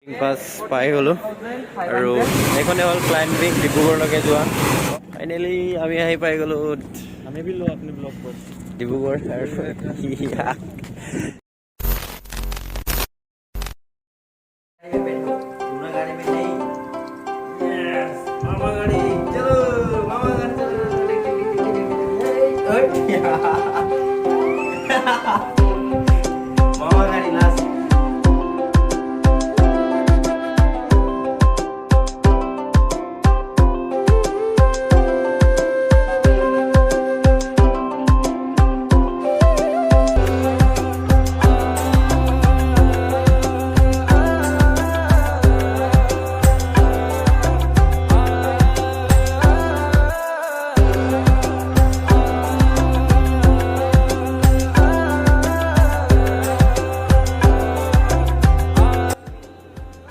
বাছ পাই গ'লোঁ আৰু এইখনে হ'ল ক্লাইম্বিং ডিব্ৰুগড়লৈকে যোৱা। ফাইনেলি আমি আহি পাই গ'লোঁ ডিব্ৰুগড় আৰু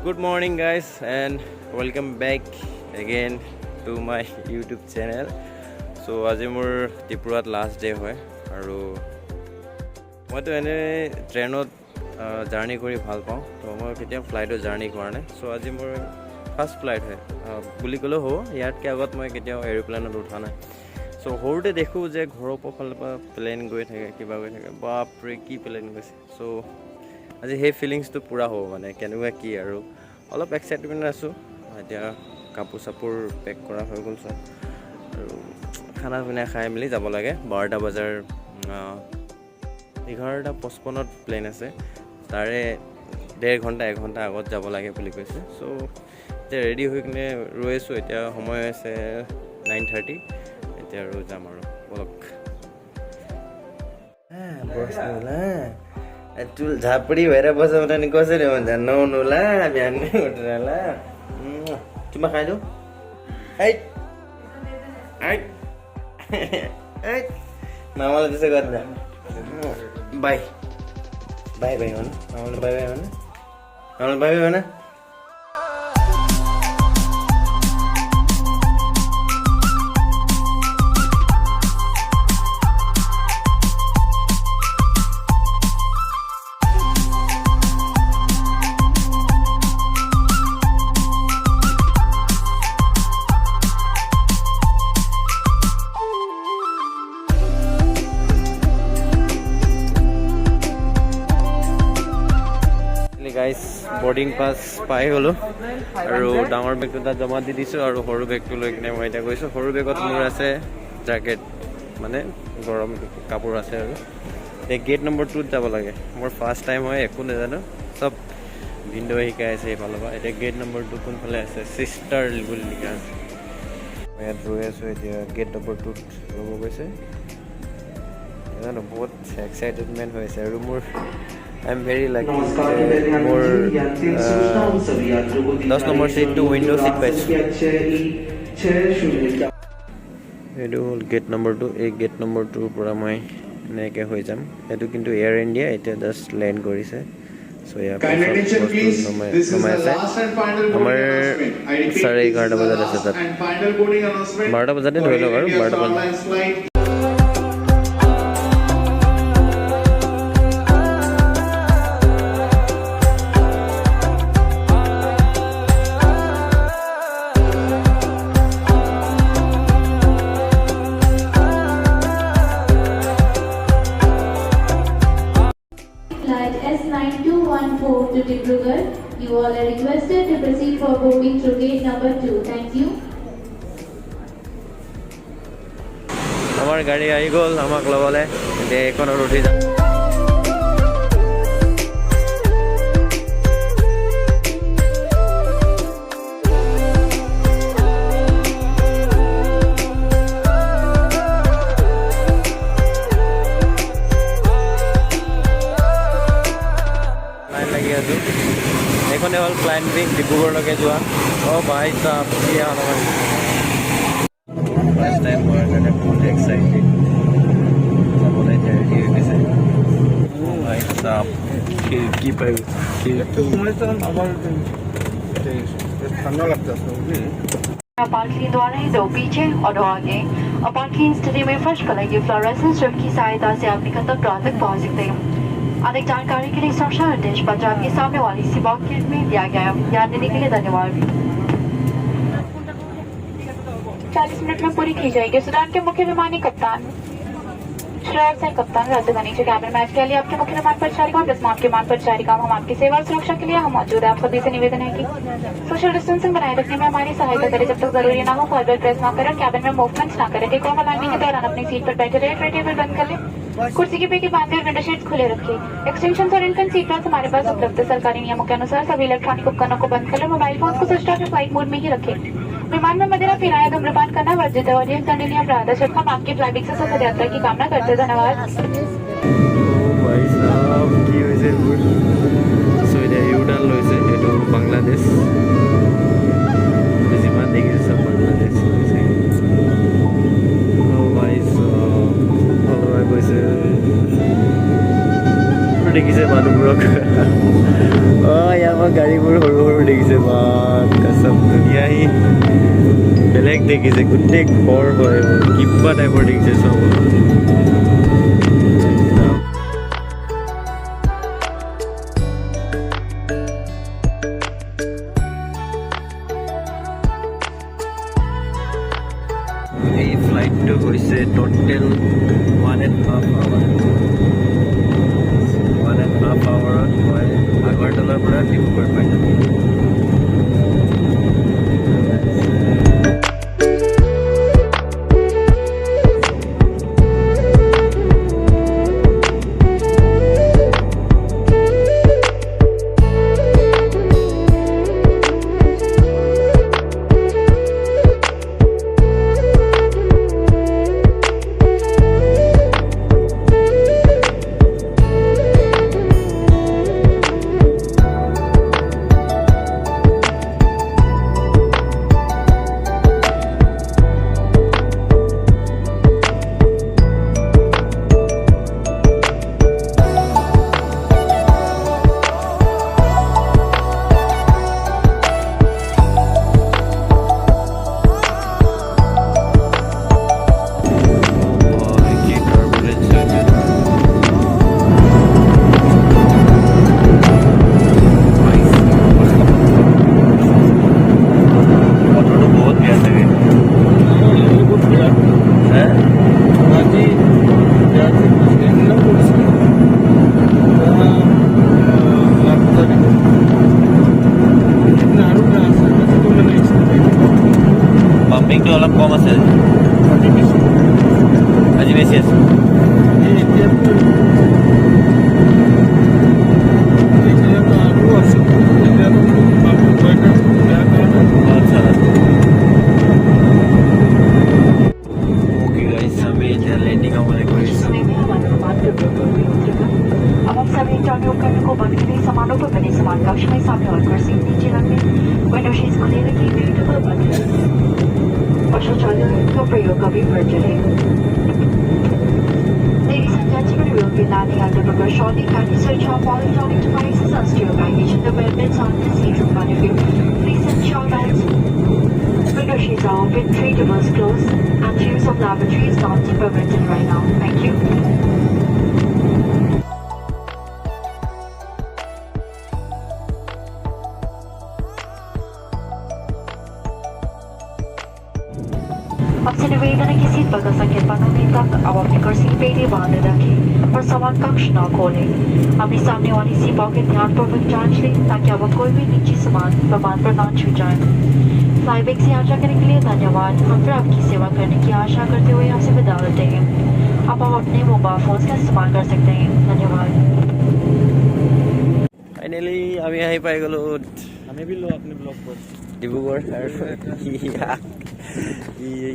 Good morning guys and welcome back again to my YouTube channel. So আজি মোৰ ত্ৰিপুৰাত লাষ্ট ডে হয় আৰু মইতো এনে ট্ৰেইনত জাৰ্ণি কৰি ভাল পাওঁ, তো মই কেতিয়াও ফ্লাইটত জাৰ্ণি কৰা নাই। চ' আজি মোৰ ফাৰ্ষ্ট ফ্লাইট হয় বুলি ক'লেও হ'ব, ইয়াতকৈ আগত মই কেতিয়াও এৰোপ্লেনত উঠা নাই। চ' সৰুতে দেখোঁ যে ঘৰৰ ফালৰ পৰা প্লেন গৈ থাকে, কিবা গৈ থাকে, বাপৰে কি প্লেন গৈছে। চ' আজি সেই ফিলিংছটো পূৰা হ'ব, মানে কেনেকুৱা কি আৰু অলপ এক্সাইটমেণ্ট আছোঁ। এতিয়া কাপোৰ চাপোৰ পেক কৰা হৈ গ'ল চব আৰু খানা পিনা খাই মেলি যাব লাগে। 12টা বজাৰ 11:55 প্লেন আছে, তাৰে 1.5 ঘণ্টা আগত যাব লাগে বুলি কৈছে। চ' এতিয়া ৰেডি হৈ কিনে ৰৈ আছোঁ। এতিয়া সময় আছে 9:30, এতিয়া আৰু যাম আৰু বলক। Atul zapri vera basa udah nih kau sih mana nula biar nih udah lah cuma kayak itu mama lagi segar dah bye mana mama bye mana guys boarding pass পাই গ'লোঁ আৰু ডাঙৰ বেগটো তাত জমা দি দিছোঁ আৰু সৰু বেগটো লৈ কিনে মই এতিয়া গৈছোঁ। সৰু বেগত মোৰ আছে জেকেট, মানে গৰম কাপোৰ আছে আৰু এতিয়া গেট নম্বৰ 2ত যাব লাগে। মোৰ ফাৰ্ষ্ট টাইম হয়, একো নাজানো, চব ভিনদেউ শিকাই আছে এইফালৰ পৰা। এতিয়া গেট নম্বৰ 2 কোনফালে আছে, চিষ্টাৰ বুলি লিখা আছে। মই ইয়াত ৰৈ আছোঁ, এতিয়া গেট নম্বৰ 2ত ৰ'ব গৈছে। নাজানো, বহুত এক্সাইটেডমেণ্ট হৈ আছে আৰু মোৰ I am very lucky মোৰ 10 নম্বৰ চিটটো উইণ্ডো চিট পাইছোঁ। এইটো হ'ল গেট নম্বৰ 2। এই গেট নম্বৰ 2ৰ পৰা মই এনেকৈ হৈ যাম। এইটো কিন্তু এয়াৰ ইণ্ডিয়া, এতিয়া জাষ্ট লেণ্ড কৰিছে। চ' ইয়াৰ পাছত নমাই আছে। আমাৰ 11:30 বজাত আছে তাত, 12টা বজাতে ধৰি লওক আৰু 12টা বজাত। Flight S9214 to Dibrugarh. You all are requested to proceed for boarding through gate number 2. Thank you. আমাৰ গাড়ী আহি গ'ল আমাক ল'বলৈ, এতিয়া এইখনত উঠি যাম। এইখনে হ'ল ক্লাইম্বিং ডিব্ৰুগড়লৈকে যোৱা। অঁ ভাই চাপ ফাৰ্ষ্ট টাইম হোৱাৰ কাৰণে বহুত এক্সাইটেড, যাবলৈ এতিয়া ৰেডি হৈ গৈছে। ভাই চাপ খিৰিকী পাই ঠান্ডা লাগতেছে। पालकी द्वारा ही दो पीछे और दो आगे और पालकी स्थिति में फर्श कलर की फ्लोरेसेंस स्ट्रिप की सहायता से आप निकटतम ग्राउंड तक पहुंच सकते हैं। अधिक जानकारी के लिए सुरक्षा निर्देश पंजाब के सामने वाली सी बॉक्स में दिया गया है। ध्यान देने के लिए धन्यवाद। 40 मिनट में पूरी की जाएगी। सूडान के मुख्य विमानी कप्तान श्रेयस है कप्तान राजधानी नीचे कैबिन मैच के लिए आपके मुख्य विमान परिचारिका और दसमाप के विमान परिचारिका हम आपकी सेवा और सुरक्षा के लिए हम मौजूद है। आप सभी से निवेदन है कि सोशल डिस्टेंसिंग बनाए रखने में हमारी सहायता करें। जब तक जरूरी ना हो फॉरवर्ड प्रेस ना करें, कैबिन में मूवमेंट्स ना करें। टेक ऑफ लैंडिंग के दौरान अपनी सीट पर बैठे रहे। ट्रे टेबल बंद कर ले, कुर्सी की पेटी बांधे और विंडो शीट्स खुले रखें। एक्सटेंशन और इनकन सीट बेल्ट हमारे पास उपलब्ध है। सरकारी नियमों के अनुसार सभी इलेक्ट्रॉनिक उपकरणों को बंद कर ले। मोबाइल फोन को स्विच ऑफ या फ्लाइट मोड में ही रखें। विमान में मदिरा पीना या धूम्रपान करना वर्जित है और यह दंडनीय अपराध है। हम आपकी फ्लाइट से सफल यात्रा की कामना करते हैं। धन्यवाद। भाई साहब কি হৈছে এইবোৰ সো এতিয়া ইউটাৰ্ণ লৈছে এইটো বাংলাদেশ যিমান দেখিছে চব বাংলাদেশ লৈছে ভাই সাহেব কৈছে দেখিছে মানুহবোৰক ইয়াৰ পৰা গাড়ীবোৰ সৰু সৰু দেখিছে বা কসম ধুনীয়া সি বেলেগ দেখিছে গোটেই ঘৰ হয় কিবা টাইপৰ দেখিছে চব এই ফ্লাইটটো হৈছে টোটেল 1.5 আৱাৰত মই আগৰতলাৰ পৰা ডিব্ৰুগড় পাই যাম। পাম্পিংটো অলপ কম আছে আজি বেছি আছে अब हम सभी इंटरव्यू उपकरणों को बंद करें। सामानों पर बने सामान कक्ष में सामने और कुर्सी नीचे रखें। विंडो शीट्स खुले रखें। ट्रे टेबल बंद करें और शौचालय का प्रयोग कभी वर्ज रहे। Ladies and gentlemen, we will be landing at Dibrugarh shortly. Kindly switch off all electronic devices and steer your baggage in the belt bits on the seats in front of you. Please ensure that window sheets are open, tray tables closed, and use of lavatory is not permitted right now. Thank you. आपसे निवेदन है कि seat पर का संकेत बनाने तक अब अपनी कुर्सी की पेटी बांधे रखें और सामान कक्ष न खोलें। अपनी सामने वाली सी पॉकेट ध्यानपूर्वक जांच लें ताकि अब कोई भी निजी सामान विमान पर ना छू जाए। फ्लाईबैग से यात्रा करने के लिए धन्यवाद। हम फिर आपकी सेवा करने की आशा करते हुए आपसे विदा लेते हैं। अब आप अपने मोबाइल फोन का इस्तेमाल कर सकते हैं। धन्यवाद। ফাইনেলি আমি আহি পাই গ'লো আমি भी लो अपने ब्लॉग पर ডিব্ৰুগড় আৰু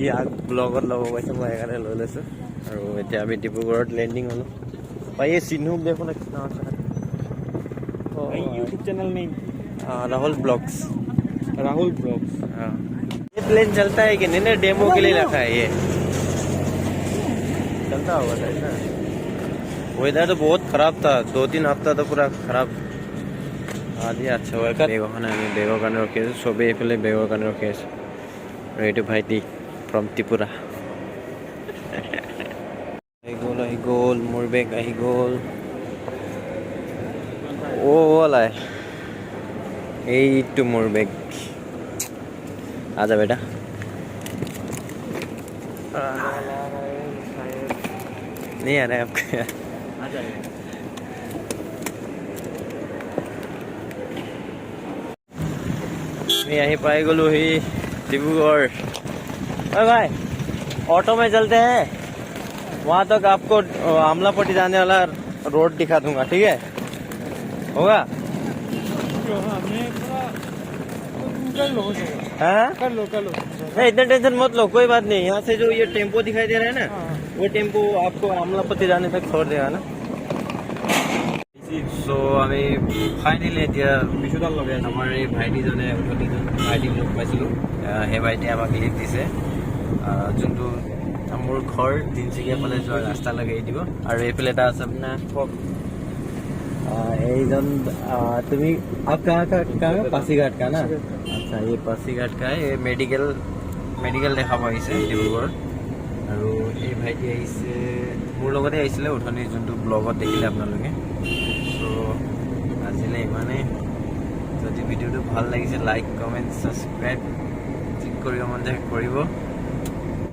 ইয়াক ব্লগত ল'ব পাইছোঁ মই সেইকাৰণে লৈ লৈছোঁ আৰু এতিয়া আমি ডিব্ৰুগড়ত লেণ্ডিং হ'লোঁ ভাই ये सिन्हू देखो ना कितना अच्छा है YouTube channel name Rahul blogs Rahul blogs हाँ ये प्लेन चलता है कि नहीं ना डेमो के लिए रखा है ये चलता होगा शायद ना वेदर तो बहुत ख़राब था 2-3 हफ्ता तो पूरा ख़राब আজি আচ্ছা হয় বেগখনে আমি বেগৰ কাৰণে ৰখি আছোঁ চবেই এইফালে বেগৰ কাৰণে ৰখি আছোঁ আৰু এইটো ভাইটি ফ্ৰম ত্ৰিপুৰা আহি গ'ল মোৰ বেগ আহি গ'ল वो वाला है यही टू मोर बैग आजा बेटा नहीं आ रहा है आपका आ जाएगा मैं यहीं पाए गलू ही डिब्रूगढ़। अरे भाई ऑटो में चलते हैं वहाँ तक आपको आमलापट्टी जाने वाला रोड दिखा दूंगा ठीक है होगा हाँ कर लो नहीं इतना टेंशन मत लो कोई बात नहीं यहाँ से जो ये टेम्पो दिखाई दे रहा है ना वो टेम्पो आपको आमलापट्टी जाने तक छोड़ देगा ना। सो আমি ফাইনেলি এতিয়া বিশুদাল লগাই আছে আমাৰ এই ভাইটিজনে ভাইটিক লগ পাইছিলোঁ সেই ভাইটিয়ে আমাক লিফ্ট দিছে যোনটো মোৰ ঘৰ তিনিচুকীয়া ফালে যোৱা ৰাস্তালৈকে এৰি দিব আৰু এইফালে এটা আছে আপোনাৰ এইজন তুমি आप कहाँ का पासीघाट का ना अच्छा ये पासीघाट का है ये मेडिकल দেখাব আহিছে ডিব্ৰুগড় আৰু এই ভাইটি আহিছে মোৰ লগতে আহিছিলে উঠনি যোনটো ব্লগত দেখিলে আপোনালোকে। সো আজিলৈ ইমানেই যদি ভিডিঅ'টো ভাল লাগিছে লাইক কমেণ্ট ছাবস্ক্ৰাইব ঠিক কৰিব মন যায় কৰিব।